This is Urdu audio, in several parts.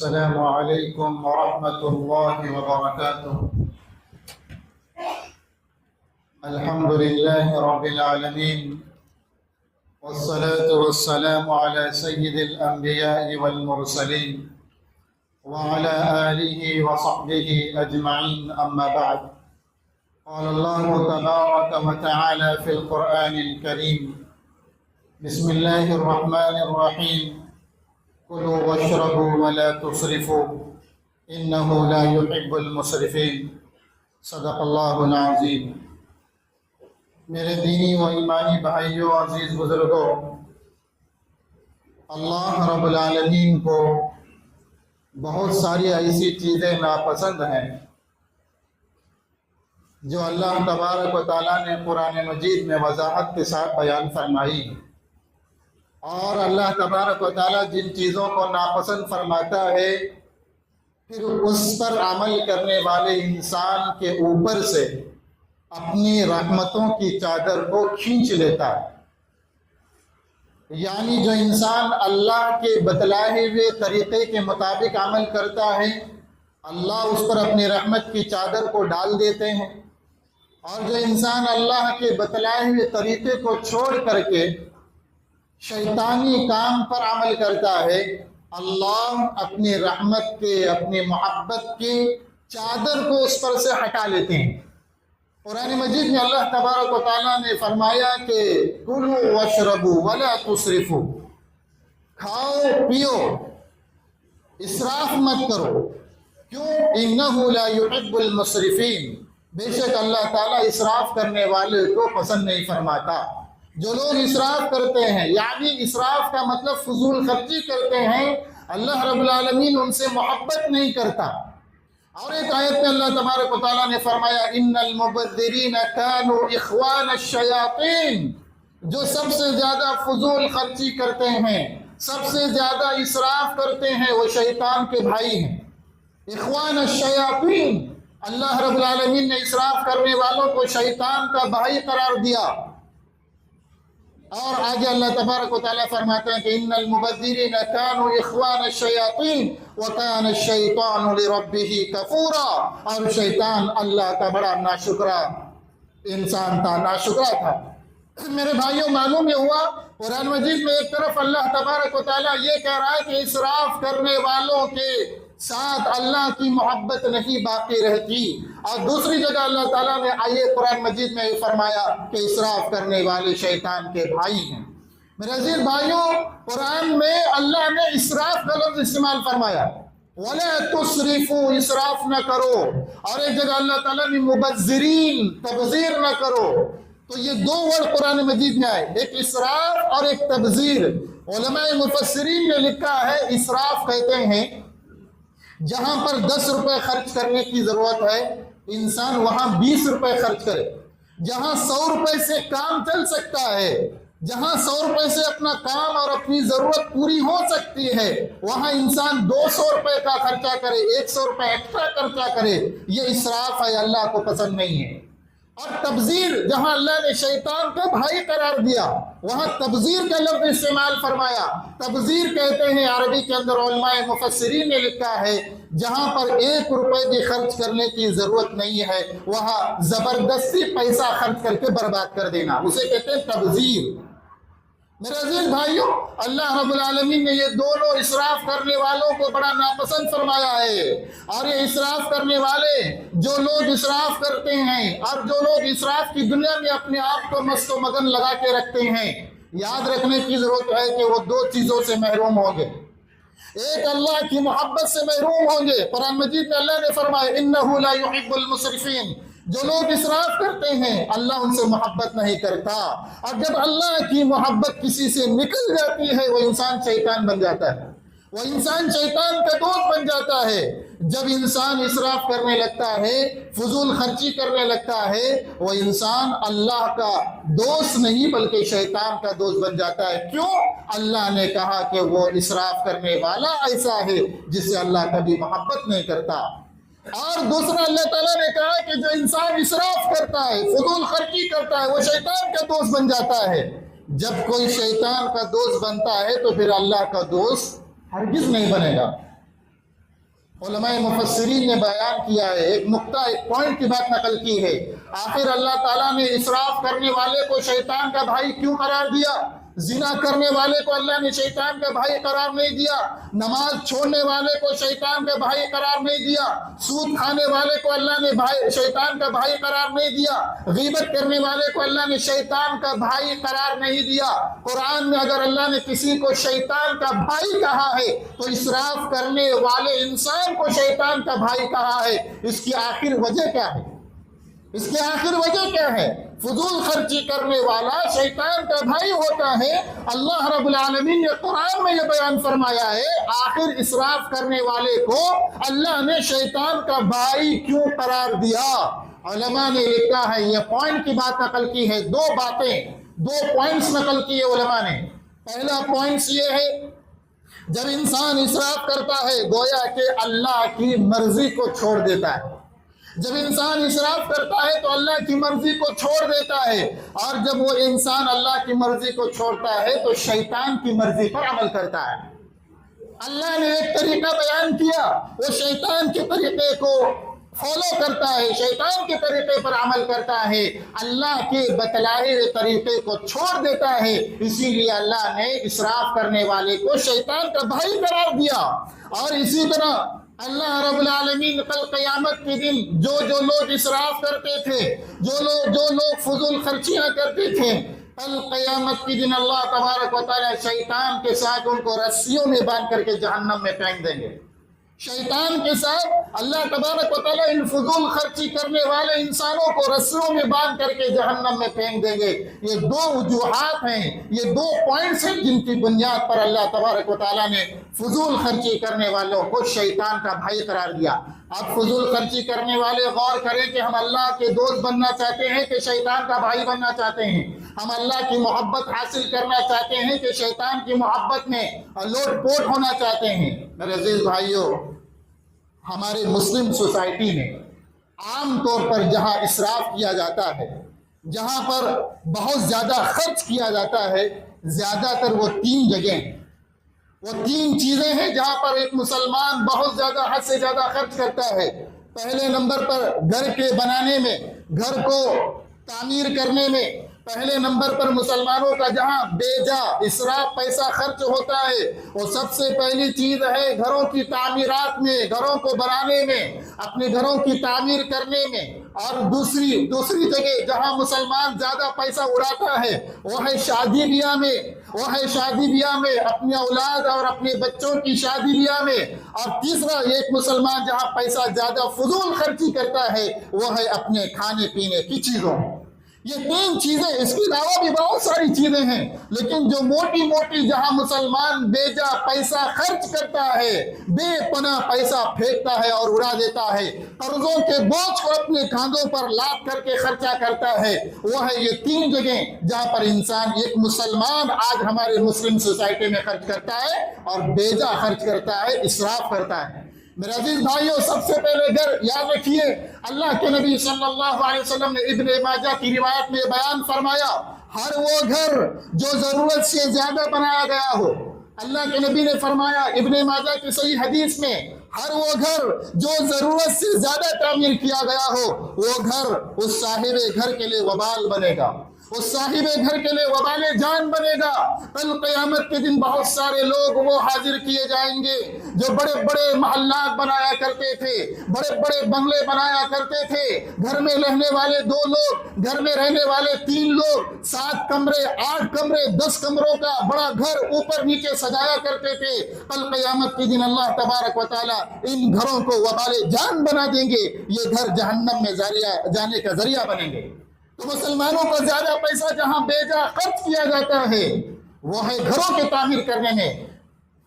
السلام عليكم ورحمة الله وبركاته. الحمد لله رب العالمين، والصلاة والسلام على سيد الأنبياء والمرسلين وعلى آله وصحبه أجمعين، أما بعد. قال الله تبارك وتعالى في القرآن الكريم: بسم الله الرحمن الرحيم، كلوا واشربوا ولا تسرفوا إنه لا يحب المسرفين. صدق اللہ العظیم. میرے دینی و ایمانی بھائیوں، عزیز بزرگوں، اللہ رب العالمین کو بہت ساری ایسی چیزیں ناپسند ہیں جو اللہ تبارک و تعالیٰ نے قرآن مجید میں وضاحت کے ساتھ بیان فرمائی. اور اللہ تبارک و تعالیٰ جن چیزوں کو ناپسند فرماتا ہے پھر اس پر عمل کرنے والے انسان کے اوپر سے اپنی رحمتوں کی چادر کو کھینچ لیتا ہے. یعنی جو انسان اللہ کے بتلائے ہوئے طریقے کے مطابق عمل کرتا ہے، اللہ اس پر اپنی رحمت کی چادر کو ڈال دیتے ہیں، اور جو انسان اللہ کے بتلائے ہوئے طریقے کو چھوڑ کر کے شیطانی کام پر عمل کرتا ہے، اللہ اپنی رحمت کے، اپنی محبت کی چادر کو اس پر سے ہٹا لیتے ہیں. قرآن مجید میں اللہ تبارک و تعالیٰ نے فرمایا کہ کلوا واشربوا ولا تسرفوا، کھاؤ پیو، اسراف مت کرو. کیوں؟ انہ لا يحب المسرفین، بے شک اللہ تعالیٰ اسراف کرنے والے کو پسند نہیں فرماتا. جو لوگ اسراف کرتے ہیں، یعنی اسراف کا مطلب فضول خرچی کرتے ہیں، اللہ رب العالمین ان سے محبت نہیں کرتا. اور ایک آیت میں اللہ تبارک و تعالیٰ نے فرمایا ان المبذرین کانوا اخوان الشیاطین، جو سب سے زیادہ فضول خرچی کرتے ہیں، سب سے زیادہ اسراف کرتے ہیں، وہ شیطان کے بھائی ہیں. اخوان الشیاطین، اللہ رب العالمین نے اسراف کرنے والوں کو شیطان کا بھائی قرار دیا. اور آگے اللہ تبارک و تعالیٰ فرماتے ہیں کہ ان المبذرین کانوا اخوان الشیاطین وکان الشیطان لربہ کفورا، اور شیطان اللہ کا بڑا ناشکرا انسان تھا، ناشکرا تھا. میرے بھائیوں، معلوم یہ ہوا قرآن مجید میں ایک طرف اللہ تبارک و تعالیٰ یہ کہہ رہا ہے کہ اسراف کرنے والوں کے ساتھ اللہ کی محبت نہیں باقی رہتی، اور دوسری جگہ اللہ تعالیٰ نے آئے قرآن مجید میں فرمایا کہ اسراف کرنے والے شیطان کے بھائی ہیں. میرے عزیز بھائیوں، قرآن میں اللہ نے اسراف کا لفظ استعمال فرمایا، وَلَا تُسْرِفُوا، اسراف نہ کرو، اور ایک جگہ اللہ تعالیٰ نے مبذرین، تبذیر نہ کرو. تو یہ دو ورڈ قرآن مجید میں آئے، ایک اسراف اور ایک تبذیر. علماء مفسرین نے لکھا ہے اسراف کہتے ہیں جہاں پر 10 روپے خرچ کرنے کی ضرورت ہے، انسان وہاں 20 روپے خرچ کرے. جہاں 100 روپے سے کام چل سکتا ہے، جہاں 100 روپے سے اپنا کام اور اپنی ضرورت پوری ہو سکتی ہے، وہاں انسان 200 روپے کا خرچہ کرے، 100 روپے ایکسٹرا خرچہ کرے. یہ اسراف ہے، اللہ کو پسند نہیں ہے. اور تبذیر، جہاں اللہ نے شیطان کا بھائی قرار دیا، وہاں تبذیر کا لفظ استعمال فرمایا. تبذیر کہتے ہیں عربی کے اندر، علماء مفسرین نے لکھا ہے جہاں پر 1 روپے بھی خرچ کرنے کی ضرورت نہیں ہے، وہاں زبردستی پیسہ خرچ کر کے برباد کر دینا، اسے کہتے ہیں تبذیر. میرے عزیز بھائیوں، اللہ رب العالمین نے یہ دونوں اسراف کرنے والوں کو بڑا ناپسند فرمایا ہے. اور یہ اسراف کرنے والے، جو لوگ اسراف کرتے ہیں اور جو لوگ اسراف کی دنیا میں اپنے آپ کو مست و مگن لگا کے رکھتے ہیں، یاد رکھنے کی ضرورت ہے کہ وہ 2 چیزوں سے محروم ہوں گے. ایک، اللہ کی محبت سے محروم ہوں گے. قرآن مجید میں اللہ نے فرمایا انہ لا يحب المسرفین، جو لوگ اسراف کرتے ہیں اللہ ان سے محبت نہیں کرتا. اور جب اللہ کی محبت کسی سے نکل جاتی ہے، وہ انسان شیطان بن جاتا ہے، وہ انسان شیطان کا دوست بن جاتا ہے. جب انسان اسراف کرنے لگتا ہے، فضول خرچی کرنے لگتا ہے، وہ انسان اللہ کا دوست نہیں بلکہ شیطان کا دوست بن جاتا ہے. کیوں؟ اللہ نے کہا کہ وہ اسراف کرنے والا ایسا ہے جس سے اللہ کبھی محبت نہیں کرتا. اور دوسرا، اللہ تعالیٰ نے کہا کہ جو انسان اسراف کرتا ہے، فضول خرچی کرتا ہے، وہ شیطان کا دوست بن جاتا ہے. جب کوئی شیطان کا دوست بنتا ہے تو پھر اللہ کا دوست ہرگز نہیں بنے گا. علماء مفسرین نے بیان کیا ہے، ایک نقطہ، ایک پوائنٹ کی بات نقل کی ہے۔ آخر اللہ تعالیٰ نے اسراف کرنے والے کو شیطان کا بھائی کیوں قرار دیا؟ زنا کرنے والے کو اللہ نے شیطان کا بھائی قرار نہیں دیا، نماز چھوڑنے والے کو شیطان کا بھائی قرار نہیں دیا، سود کھانے والے کو اللہ نے شیطان کا بھائی قرار نہیں دیا، غیبت کرنے والے کو اللہ نے شیطان کا بھائی قرار نہیں دیا۔ قرآن میں اگر اللہ نے کسی کو شیطان کا بھائی کہا ہے تو اسراف کرنے والے انسان کو شیطان کا بھائی کہا ہے۔ اس کی آخر وجہ کیا ہے؟ اس کی آخر وجہ کیا ہے؟ فضول خرچی کرنے والا شیطان کا بھائی ہوتا ہے۔ اللہ رب العالمین نے قرآن میں یہ بیان فرمایا ہے، آخر اسراف کرنے والے کو اللہ نے شیطان کا بھائی کیوں قرار دیا؟ علماء نے لکھا ہے، یہ پوائنٹ کی بات نقل کی ہے، دو پوائنٹس نقل کیے علماء نے۔ پہلا پوائنٹس یہ ہے، جب انسان اسراف کرتا ہے گویا کہ اللہ کی مرضی کو چھوڑ دیتا ہے۔ جب انسان اسراف کرتا ہے تو اللہ کی مرضی کو چھوڑ دیتا ہے، اور جب وہ انسان اللہ کی مرضی کو چھوڑتا ہے تو شیطان کی مرضی پر عمل کرتا ہے۔ اللہ نے ایک طریقہ بیان کیا، وہ شیطان کے طریقے کو فالو کرتا ہے، شیطان کے طریقے پر عمل کرتا ہے، اللہ کے بتلائے ہوئے طریقے کو چھوڑ دیتا ہے۔ اسی لیے اللہ نے اسراف کرنے والے کو شیطان کا بھائی قرار دیا۔ اور اسی طرح اللہ رب العالمین کل قیامت کے دن جو لوگ اسراف کرتے تھے، جو لوگ فضول خرچیاں کرتے تھے، کل قیامت کے دن اللہ تبارک و تعالی شیطان کے ساتھ ان کو رسیوں میں باندھ کر کے جہنم میں پھینک دیں گے۔ شیطان کے ساتھ اللہ تبارک و تعالیٰ ان فضول خرچی کرنے والے انسانوں کو رسیوں میں باندھ کر کے جہنم میں پھینک دیں گے۔ یہ دو وجوہات ہیں، یہ دو پوائنٹس ہیں جن کی بنیاد پر اللہ تبارک و تعالیٰ نے فضول خرچی کرنے والوں کو شیطان کا بھائی قرار دیا۔ اب فضول خرچی کرنے والے غور کریں کہ ہم اللہ کے دوست بننا چاہتے ہیں کہ شیطان کا بھائی بننا چاہتے ہیں؟ ہم اللہ کی محبت حاصل کرنا چاہتے ہیں کہ شیطان کی محبت میں لوٹ پوٹ ہونا چاہتے ہیں؟ میرے عزیز بھائیوں، ہمارے مسلم سوسائٹی میں عام طور پر جہاں اسراف کیا جاتا ہے، جہاں پر بہت زیادہ خرچ کیا جاتا ہے، زیادہ تر وہ تین جگہیں ہیں، وہ تین چیزیں ہیں جہاں پر ایک مسلمان بہت زیادہ حد سے زیادہ خرچ کرتا ہے۔ پہلے نمبر پر گھر کے بنانے میں، گھر کو تعمیر کرنے میں، پہلے نمبر پر مسلمانوں کا جہاں بے جا اسراف پیسہ خرچ ہوتا ہے، وہ سب سے پہلی چیز ہے گھروں کی تعمیرات میں، گھروں کو بنانے میں، اپنے گھروں کی تعمیر کرنے میں۔ اور دوسری جگہ جہاں مسلمان زیادہ پیسہ اڑاتا ہے وہ ہے شادی بیاہ میں، اپنے اولاد اور اپنے بچوں کی شادی بیاہ میں۔ اور تیسرا ایک مسلمان جہاں پیسہ زیادہ فضول خرچی کرتا ہے وہ ہے اپنے کھانے پینے کی چیزوں۔ یہ تین چیزیں، اس کے علاوہ بھی بہت ساری چیزیں ہیں، لیکن جو موٹی جہاں مسلمان بے جا پیسہ خرچ کرتا ہے، بے پناہ پیسہ پھینکتا ہے اور اڑا دیتا ہے، قرضوں کے بوجھ کو اپنے کاندھوں پر لاد کر کے خرچہ کرتا ہے، وہ ہے یہ تین جگہیں جہاں پر انسان، ایک مسلمان آج ہمارے مسلم سوسائٹی میں خرچ کرتا ہے اور بے جا خرچ کرتا ہے، اسراف کرتا ہے۔ میرے عزیز بھائیوں، سب سے پہلے گھر یاد رکھیے، اللہ کے نبی صلی اللہ علیہ وسلم نے ابن ماجہ کی روایت میں بیان فرمایا، ہر وہ گھر جو ضرورت سے زیادہ بنایا گیا ہو، اللہ کے نبی نے فرمایا ابن ماجہ کی صحیح حدیث میں، ہر وہ گھر جو ضرورت سے زیادہ تعمیر کیا گیا ہو، وہ گھر اس صاحب گھر کے لیے وبال بنے گا، اس صاحب گھر کے لیے وبال جان بنے گا۔ کل قیامت کے دن بہت سارے لوگ وہ حاضر کیے جائیں گے جو بڑے بڑے محلات بنایا کرتے تھے، بڑے بڑے بنگلے بنایا کرتے تھے، گھر میں رہنے والے 2 لوگ، گھر میں رہنے والے 3 لوگ، 7 کمرے، 8 کمرے، 10 کمروں کا بڑا گھر اوپر نیچے سجایا کرتے تھے۔ کل قیامت کے دن اللہ تبارک و تعالیٰ ان گھروں کو وبال جان بنا دیں گے، یہ گھر جہنم میں جانے کا ذریعہ بنیں گے۔ تو مسلمانوں کو زیادہ پیسہ جہاں بے جا خرچ کیا جاتا ہے وہ ہے گھروں کے تعمیر کرنے میں۔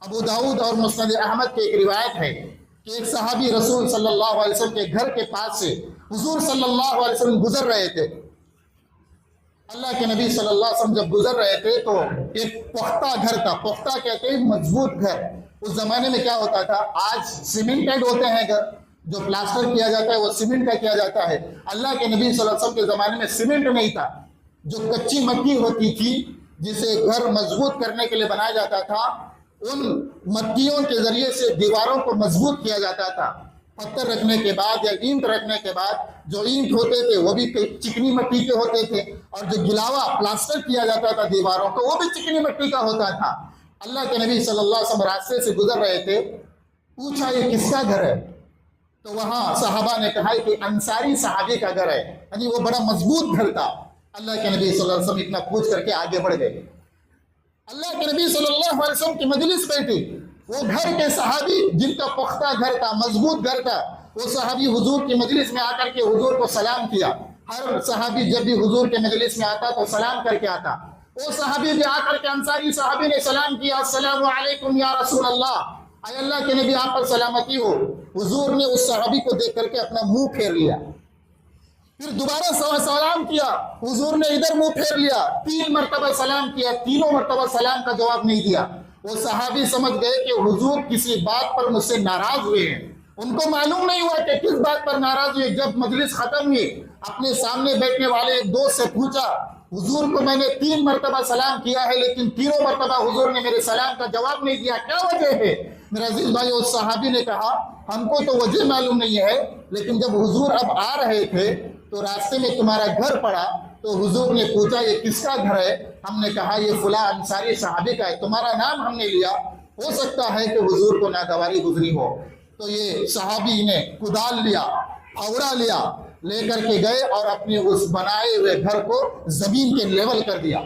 ابو داؤد اور مسند احمد کی ایک روایت ہے کہ ایک صحابی رسول صلی اللہ علیہ وسلم کے گھر کے پاس سے حضور صلی اللہ علیہ وسلم گزر رہے تھے۔ اللہ کے نبی صلی اللہ علیہ وسلم جب گزر رہے تھے تو ایک پختہ گھر تھا، پختہ کہتے ہیں مضبوط گھر۔ اس زمانے میں کیا ہوتا تھا، آج سیمنٹڈ ہوتے ہیں گھر، جو پلاسٹر کیا جاتا ہے وہ سیمنٹ کا کیا جاتا ہے۔ اللہ کے نبی صلی اللہ علیہ وسلم کے زمانے میں سیمنٹ نہیں تھا، جو کچی مٹی ہوتی تھی جسے گھر مضبوط کرنے کے لیے بنایا جاتا تھا، مٹیوں کے ذریعے سے دیواروں کو مضبوط کیا جاتا تھا. پتھر رکھنے کے بعد یا اینٹ رکھنے کے بعد جو اینٹ ہوتے تھے وہ بھی چکنی مٹی کے ہوتے تھے, اور جو گلاوا پلاسٹر کیا جاتا تھا دیواروں کو وہ بھی چکنی مٹی کا ہوتا تھا. اللہ کے نبی صلی اللہ علیہ وسلم راستے سے گزر رہے تھے, پوچھا یہ کس کا گھر ہے؟ تو وہاں صحابہ نے کہا کہ انصاری صحابی کا گھر ہے, یعنی وہ بڑا مضبوط گھر تھا. اللہ کے نبی صلی اللہ علیہ وسلم اتنا پوچھ کر کے آگے بڑھ گئے. اللہ کے نبی صلی اللہ علیہ وسلم کی مجلس بیٹھی, وہ گھر کے صحابی جن کا پختہ گھر تھا, مضبوط گھر تھا, وہ صحابی حضور کی مجلس میں آ کر کے حضور کو سلام کیا. ہر صحابی جب بھی حضور کے مجلس میں آتا تو سلام کر کے آتا. وہ صحابی بھی آ کر کے انصاری صحابی نے سلام کیا, السلام علیکم یا رسول اللہ, اے اللہ کے نبی آپ پر سلامتی ہو. حضور نے اس صحابی کو دیکھ کر کے اپنا منہ پھیر لیا, پھر دوبارہ سلام کیا, حضور نے ادھر منہ پھیر لیا, 3 مرتبہ سلام کیا, تینوں مرتبہ سلام کا جواب نہیں دیا. وہ صحابی سمجھ گئے کہ حضور کسی بات پر مجھ سے ناراض ہوئے ہیں. ان کو معلوم نہیں ہوا کہ کس بات پر ناراض ہوئے. جب مجلس ختم ہوئی, اپنے سامنے بیٹھنے والے ایک دوست سے پوچھا, حضور کو میں نے 3 مرتبہ سلام کیا ہے لیکن تینوں مرتبہ حضور نے میرے سلام کا جواب نہیں دیا, کیا وجہ ہے؟ میرے عزیز بھائی, اس صحابی نے کہا ہم کو تو وجہ معلوم نہیں ہے, لیکن جب حضور اب آ رہے تھے تو راستے میں تمہارا گھر پڑا, تو حضور نے پوچھا یہ کس کا گھر ہے؟ ہم نے کہا یہ فلاں انصاری صحابی کا ہے, تمہارا نام ہم نے لیا, ہو سکتا ہے کہ حضور کو ناگواری گزری ہو. تو یہ صحابی نے کدال لیا, پھاوڑا لیا, لے کر کے گئے اور اپنے اس بنائے ہوئے گھر کو زمین کے لیول کر دیا,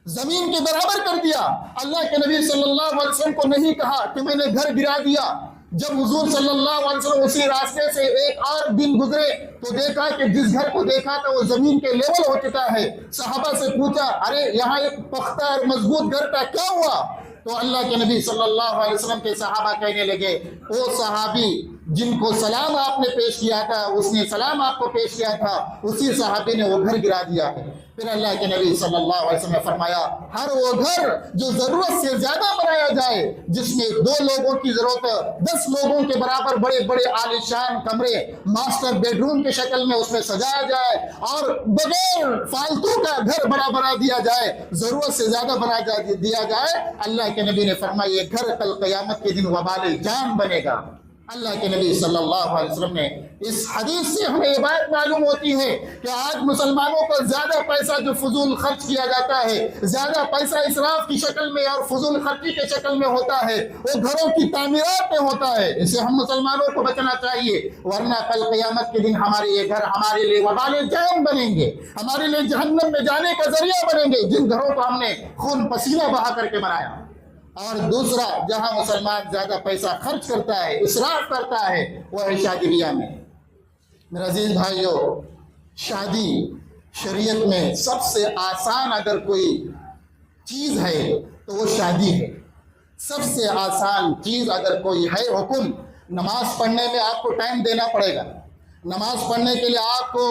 زمین کے برابر کر دیا. اللہ کے نبی صلی اللہ علیہ وسلم کو نہیں کہا کہ میں نے گھر گرا دیا. جب حضور صلی اللہ علیہ وسلم اسی راستے سے ایک اور دن گزرے تو دیکھا کہ جس گھر کو دیکھا تھا وہ زمین کے لیول ہو چکا ہے. صحابہ سے پوچھا, ارے یہاں ایک پختہ اور مضبوط گھر تھا, کیا ہوا؟ تو اللہ کے نبی صلی اللہ علیہ وسلم کے صحابہ کہنے لگے, وہ صحابی جن کو سلام آپ نے پیش کیا تھا, اس نے سلام آپ کو پیش کیا تھا, اسی صحابی نے وہ گھر گرا دیا ہے. پھر اللہ کے نبی صلی اللہ علیہ وسلم نے فرمایا, ہر وہ گھر جو ضرورت سے زیادہ بنایا جائے, جس میں 2 لوگوں کی ضرورت 10 لوگوں کے برابر بڑے بڑے عالیشان کمرے ماسٹر بیڈ روم کی شکل میں اس میں سجایا جائے, اور بغیر فالتو کا گھر بڑا بنا دیا جائے, ضرورت سے زیادہ بنا دیا جائے, اللہ کے نبی نے فرمایا یہ گھر کل قیامت کے دن وبال جان بنے گا. اللہ کے نبی صلی اللہ علیہ وسلم نے اس حدیث سے ہمیں یہ بات معلوم ہوتی ہے کہ آج مسلمانوں کو زیادہ پیسہ جو فضول خرچ کیا جاتا ہے, زیادہ پیسہ اسراف کی شکل میں اور فضول خرچی کے شکل میں ہوتا ہے, وہ گھروں کی تعمیرات میں ہوتا ہے. اسے ہم مسلمانوں کو بچنا چاہیے, ورنہ کل قیامت کے دن ہمارے یہ گھر ہمارے لیے وبال جان بنیں گے, ہمارے لیے جہنم میں جانے کا ذریعہ بنیں گے, جن گھروں کو ہم نے خون پسینہ بہا کر کے بنایا. اور دوسرا, جہاں مسلمان زیادہ پیسہ خرچ کرتا ہے, اسراف کرتا ہے, وہ ہے شادی بیاہ میں. میرے عزیز بھائیو, شادی شریعت میں سب سے آسان اگر کوئی چیز ہے تو وہ شادی ہے. سب سے آسان چیز اگر کوئی ہے حکم, نماز پڑھنے میں آپ کو ٹائم دینا پڑے گا. نماز پڑھنے کے لیے آپ کو,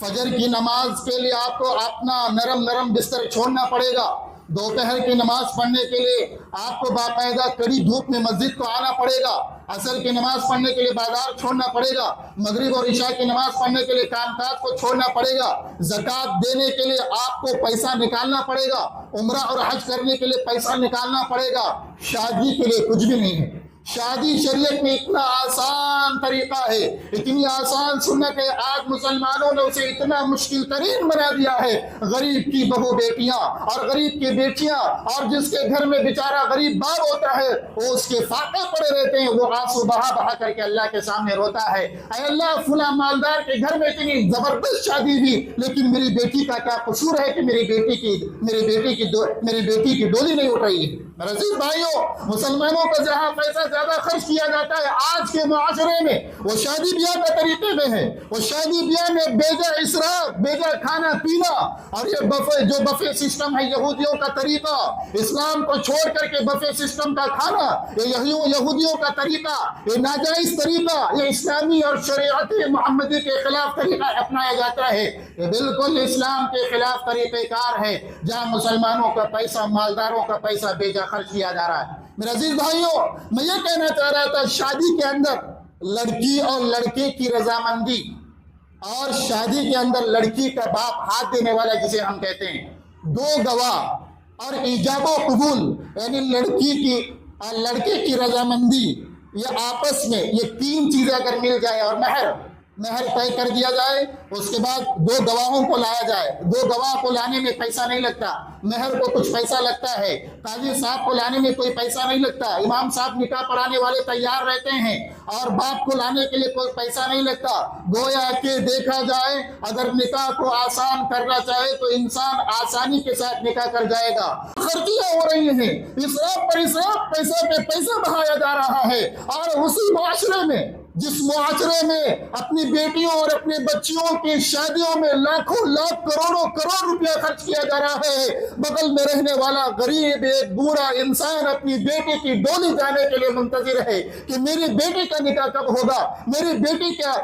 فجر کی نماز کے لیے آپ کو اپنا نرم بستر چھوڑنا پڑے گا. دوپہر کی نماز پڑھنے کے لیے آپ کو باقاعدہ کڑی دھوپ میں مسجد کو آنا پڑے گا. عصر کی نماز پڑھنے کے لیے بازار چھوڑنا پڑے گا. مغرب اور عشاء کی نماز پڑھنے کے لیے کام کاج کو چھوڑنا پڑے گا. زکوٰۃ دینے کے لیے آپ کو پیسہ نکالنا پڑے گا. عمرہ اور حج کرنے کے لیے پیسہ نکالنا پڑے گا. شادی کے لیے کچھ بھی نہیں ہے. شادی شریعت میں اتنا آسان طریقہ ہے, اتنی آسان سنت ہے, آج مسلمانوں نے اسے اتنا مشکل ترین بنا دیا ہے. غریب کی بہو بیٹیاں اور غریب کی بیٹیاں, اور جس کے گھر میں بیچارہ غریب باپ ہوتا ہے, وہ اس کے فاقے پڑے رہتے ہیں, وہ آنسو بہا کر کے اللہ کے سامنے روتا ہے, اے اللہ فلاں مالدار کے گھر میں اتنی زبردست شادی ہوئی, لیکن میری بیٹی کا کیا قصور ہے کہ میری بیٹی کی ڈولی نہیں اٹھ رہی ہے. عزیز بھائیوں, مسلمانوں کا جہاں پیسہ زیادہ خرچ کیا جاتا ہے آج کے معاشرے میں, وہ شادی بیاہ کے طریقے میں ہے. وہ شادی بیاہ میں بیجا اسراف, بیجا کھانا پینا, اور یہ بفے سسٹم ہے یہودیوں کا طریقہ. اسلام کو چھوڑ کر کے بفے سسٹم کا کھانا, یہ یہودیوں کا طریقہ, یہ ناجائز طریقہ, یہ اسلامی اور شریعت محمدی کے خلاف طریقہ اپنایا جاتا ہے. یہ بالکل اسلام کے خلاف طریقہ کار ہے, جہاں مسلمانوں کا پیسہ, مالداروں کا پیسہ بیجا خرچ کیا جا رہا ہے. میرے عزیز بھائیوں, میں یہ کہنا چاہ رہا تھا, شادی کے اندر لڑکی اور لڑکے کی رضامندی, اور شادی کے اندر لڑکی کا باپ ہاتھ دینے والا جسے ہم کہتے ہیں, 2 گواہ اور ایجاب و قبول, یعنی لڑکی کی اور لڑکے کی رضامندی، یہ آپس میں یہ 3 چیزیں اگر مل جائے اور مہر طے کر دیا جائے، اس کے بعد 2 گواہوں کو لایا جائے. 2 گواہ کو لانے میں پیسہ نہیں لگتا، مہر کو کچھ پیسہ لگتا ہے، قاضی صاحب کو لانے میں کوئی پیسہ نہیں لگتا، امام صاحب نکاح پڑھانے والے تیار رہتے ہیں، اور باپ کو لانے کے لیے کوئی پیسہ نہیں لگتا. گویا کہ دیکھا جائے اگر نکاح کو آسان کرنا چاہے تو انسان آسانی کے ساتھ نکاح کر جائے گا. خرچیاں ہو رہی ہیں، اسراف پر اسراف، پیسہ پہ پیسہ بہایا جا رہا ہے، اور اسی معاشرے میں جس معاشرے میں اپنی بیٹیوں اور اپنے بچیوں کی شادیوں میں لاکھوں لاکھ کروڑوں کروڑ روپیہ خرچ کیا جا رہا ہے، بغل میں رہنے والا غریب ایک بوڑھا انسان اپنی بیٹی کی ڈولی جانے کے لیے منتظر ہے کہ میری بیٹی کا نکاح کب ہوگا، میری بیٹی کا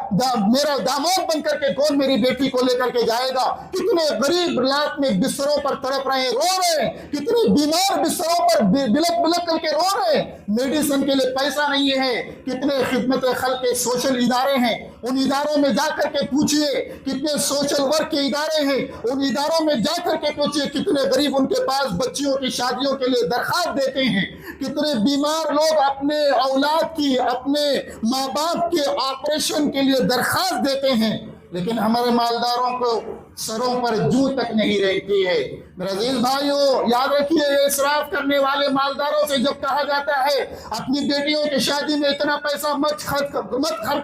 میرا داماد بن کر کے کون میری بیٹی کو لے کر کے جائے گا. کتنے غریب رات میں بستروں پر تڑپ رہے ہیں، رو رہے ہیں، کتنے بیمار بستروں پر بلک بلک کر کے رو رہے ہیں، میڈیسن کے لیے پیسہ نہیں ہے. کتنے خدمت خلق کے سوشل ادارے ہیں، ان اداروں میں جا کر کے پوچھئے کتنے سوشل ورک کے ادارے ہیں، ان اداروں میں جا کر کے پوچھئے کتنے غریب ان کے پاس بچیوں کی شادیوں کے لیے درخواست دیتے ہیں. کتنے بیمار لوگ اپنے اولاد کی، اپنے ماں باپ کے آپریشن کے لیے درخواست دیتے ہیں، لیکن ہمارے مالداروں کو سروں پر جوں تک نہیں رہتی ہے. میرے عزیز بھائیوں، یاد رکھیے، اسراف کرنے والے مالداروں سے جب کہا جاتا ہے اپنی بیٹیوں کی شادی میں اتنا پیسہ مت خرچ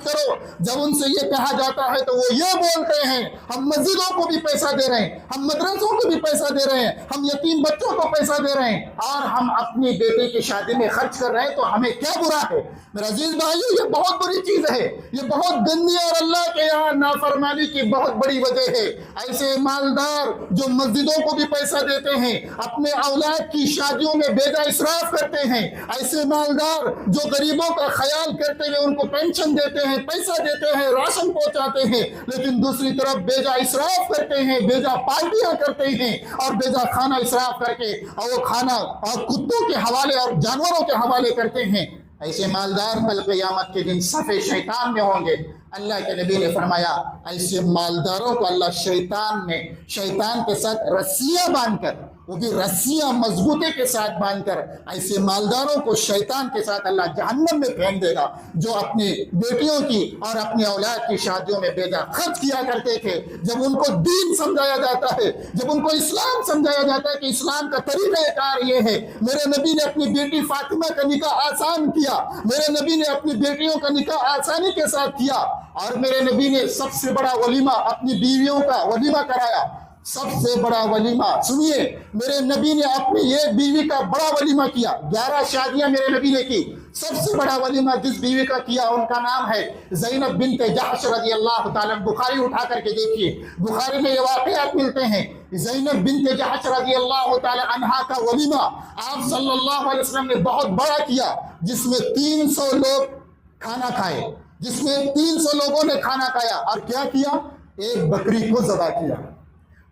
کرو، جب ان سے یہ کہا جاتا ہے تو وہ یہ بولتے ہیں ہم مسجدوں کو بھی پیسہ دے رہے ہیں، ہم مدرسوں کو بھی پیسہ دے رہے ہیں، ہم یتیم بچوں کو پیسہ دے رہے ہیں، اور ہم اپنی بیٹی کی شادی میں خرچ کر رہے ہیں، تو ہمیں کیا برا ہے؟ میرے عزیز بھائیوں، یہ بہت بڑی چیز ہے، یہ بہت گندی اور اللہ کے یہاں نافرمانی کی بہت بڑی وجہ ہے. ایسے مالدار جو مسجدوں کو بھی پیسہ دیتے ہیں، اپنے اولاد کی شادیوں میں بیجا اسراف کرتے ہیں، ایسے مالدار جو غریبوں کا خیال کرتے ہوئے ان کو پینشن دیتے ہیں، پیسہ دیتے ہیں، راشن پہنچاتے ہیں، لیکن دوسری طرف بیجا اسراف کرتے ہیں، بیجا پارٹیاں کرتے ہیں، اور بیجا کھانا اسراف کر کے اور وہ کھانا اور کتوں کے حوالے اور جانوروں کے حوالے کرتے ہیں، ایسے مالدار کل قیامت کے دن صف شیطان میں ہوں گے. اللہ کے نبی نے فرمایا ایسے مالداروں کو اللہ شیطان کے ساتھ رسیاں باندھ کر، وہ بھی رسیاں مضبوطی کے ساتھ باندھ کر، ایسے مالداروں کو شیطان کے ساتھ اللہ جہنم میں پھینک دے گا، جو اپنی بیٹیوں کی اور اپنی اولاد کی شادیوں میں بیجا خرچ کیا کرتے تھے. جب ان کو دین سمجھایا جاتا ہے، جب ان کو اسلام سمجھایا جاتا ہے کہ اسلام کا طریقہ کار یہ ہے، میرے نبی نے اپنی بیٹی فاطمہ کا نکاح آسان کیا، میرے نبی نے اپنی بیٹیوں کا نکاح آسانی کے ساتھ کیا، اور میرے نبی نے سب سے بڑا ولیمہ اپنی بیویوں کا ولیمہ کرایا. سب سے بڑا ولیمہ سنیے، میرے نبی نے اپنی یہ بیوی کا بڑا ولیمہ کیا. 11 شادیاں میرے نبی نے کی، سب سے بڑا ولیمہ جس بیوی کا کیا ان کا نام ہے زینب بنت جحش رضی اللہ تعالیٰ. بخاری اٹھا کر کے دیکھیے، بخاری میں یہ واقعات ملتے ہیں. زینب بنت جحش رضی اللہ تعالیٰ عنہا کا ولیمہ آپ صلی اللہ علیہ وسلم نے بہت بڑا کیا، جس میں 300 لوگ کھانا کھائے، جس میں 300 لوگوں نے کھانا کھایا. اور کیا کیا؟ ایک بکری کو ذبح کیا،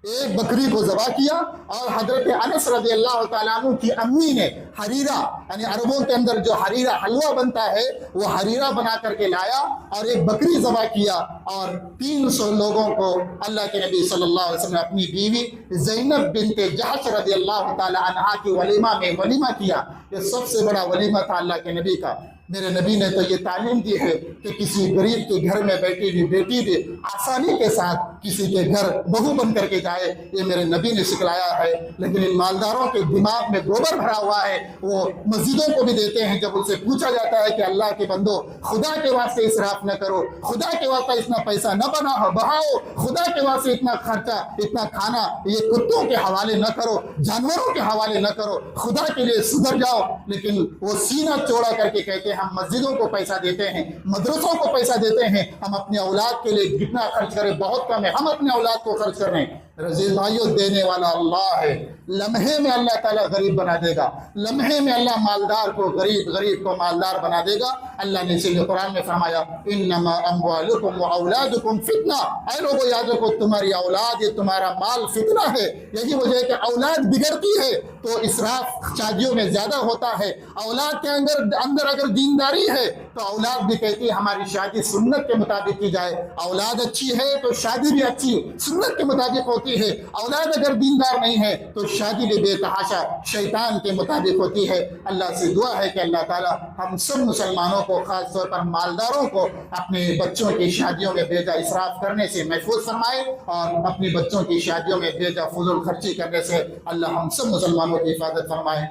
ایک بکری کو ذبح کیا. اور حضرت انس رضی اللہ تعالیٰ عنہ کی امی نے حریرہ، یعنی عربوں کے اندر جو حریرہ حلوہ بنتا ہے، وہ حریرہ بنا کر کے لایا اور ایک بکری ذبح کیا، اور 300 لوگوں کو اللہ کے نبی صلی اللہ علیہ وسلم نے اپنی بیوی زینب بنت جحش رضی اللہ تعالیٰ عنہا کی ولیمہ میں ولیمہ کیا. یہ سب سے بڑا ولیمہ تھا اللہ کے نبی کا. میرے نبی نے تو یہ تعلیم دی ہے کہ کسی غریب کے گھر میں بیٹھی ہوئی بیٹی بھی آسانی کے ساتھ کسی کے گھر بہو بن کر کے جائے، یہ میرے نبی نے سکھلایا ہے. لیکن ان مالداروں کے دماغ میں گوبر بھرا ہوا ہے، وہ مسجدوں کو بھی دیتے ہیں. جب ان سے پوچھا جاتا ہے کہ اللہ کے بندو خدا کے واسطے اسراف نہ کرو، خدا کے واسطے اتنا پیسہ نہ بہاؤ، خدا کے واسطے اتنا خرچہ، اتنا کھانا یہ کتوں کے حوالے نہ کرو، جانوروں کے حوالے نہ کرو، خدا کے لیے سدھر جاؤ. لیکن وہ سینہ چوڑا کر کے کہتے ہیں ہم مسجدوں کو پیسہ دیتے ہیں، مدرسوں کو پیسہ دیتے ہیں، ہم اپنے اولاد کے لیے جتنا خرچ کریں بہت کم ہے، ہم اپنے اولاد کو خرچ کر رہے ہیں. عزیز بھائیوں، دینے والا اللہ ہے. لمحے میں اللہ تعالیٰ غریب بنا دے گا، لمحے میں اللہ مالدار کو غریب کو مالدار بنا دے گا. اللہ نے اسی لیے قرآن میں فرمایا انما اموالکم واولادکم فتنہ. اے لوگوں یاد رکھو، تمہاری اولاد، یہ تمہارا مال فتنہ ہے. یہی وجہ ہے کہ اولاد بگڑتی ہے تو اسراف شادیوں میں زیادہ ہوتا ہے. اولاد کے اندر اگر دینداری ہے تو اولاد بھی کہتی ہے ہماری شادی سنت کے مطابق کی جائے. اولاد اچھی ہے تو شادی بھی اچھی سنت کے مطابق ہوتی ہے. اولاد اگر دیندار نہیں ہے تو شادی بھی بے تحاشا شیطان کے مطابق ہوتی ہے. اللہ سے دعا ہے کہ اللہ تعالی ہم سب مسلمانوں کو، خاص طور پر مالداروں کو، اپنے بچوں کی شادیوں میں بیجا اسراف کرنے سے محفوظ فرمائے، اور اپنی بچوں کی شادیوں میں بیجا فضول خرچی کرنے سے اللہ ہم سب مسلمانوں کی حفاظت فرمائے.